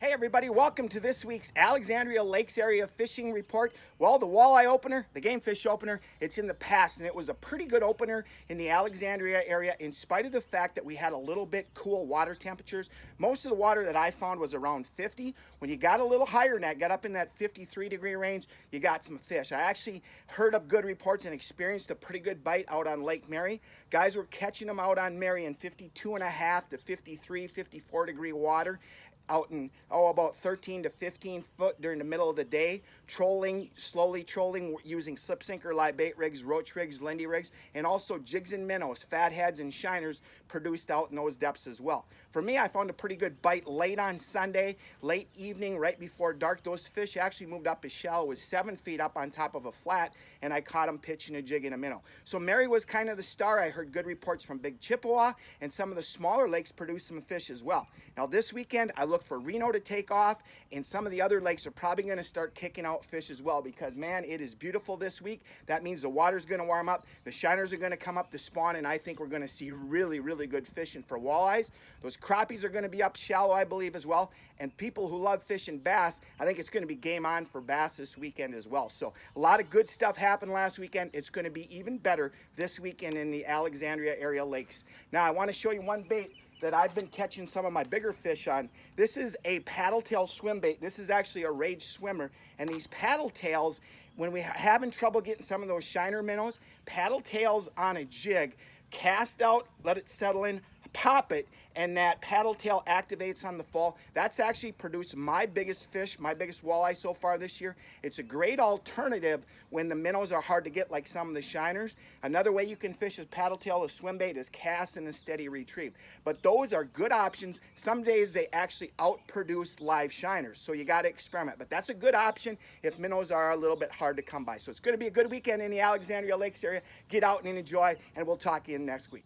Hey everybody, welcome to this week's Alexandria Lakes Area Fishing Report. Well, the walleye opener, the game fish opener, it's in the past, and it was a pretty good opener in the Alexandria area in spite of the fact that we had a little bit cool water temperatures. Most of the water that I found was around 50. When you got a little higher than that, got up in that 53-degree range, you got some fish. I actually heard of good reports and experienced a pretty good bite out on Lake Mary. Guys were catching them out on Mary in 52.5 to 53, 54-degree water, out in about 13 to 15 foot during the middle of the day, trolling, slowly trolling using slip sinker, live bait rigs, roach rigs, Lindy rigs, and also jigs and minnows, fatheads and shiners produced out in those depths as well. For me, I found a pretty good bite late on Sunday, late evening, right before dark. Those fish actually moved up as shallow as 7 feet up on top of a flat, and I caught them pitching a jig and a minnow. So Mary was kind of the star. I heard good reports from Big Chippewa, and some of the smaller lakes produced some fish as well. Now this weekend, I look for Reno to take off, and some of the other lakes are probably going to start kicking out fish as well, because man, it is beautiful this week. That means the water's going to warm up, the shiners are going to come up to spawn, and I think we're going to see really good fishing for walleyes. Those crappies are going to be up shallow, I believe, as well, and people who love fishing bass, I think it's going to be game on for bass this weekend as well. So a lot of good stuff happened last weekend. It's going to be even better this weekend in the Alexandria area lakes. Now I want to show you one bait that I've been catching some of my bigger fish on. This is a paddle tail swim bait. This is actually a rage swimmer, and these paddle tails, when we're having trouble getting some of those shiner minnows, paddle tails on a jig, cast out, let it settle in, pop it, and that paddle tail activates on the fall. That's actually produced my biggest fish, my biggest walleye so far this year. It's a great alternative when the minnows are hard to get, like some of the shiners. Another way you can fish a paddle tail or swim bait is cast and a steady retrieve. But those are good options. Some days they actually outproduce live shiners, so you got to experiment. But that's a good option if minnows are a little bit hard to come by. So it's going to be a good weekend in the Alexandria Lakes area. Get out and enjoy, and we'll talk to you next week.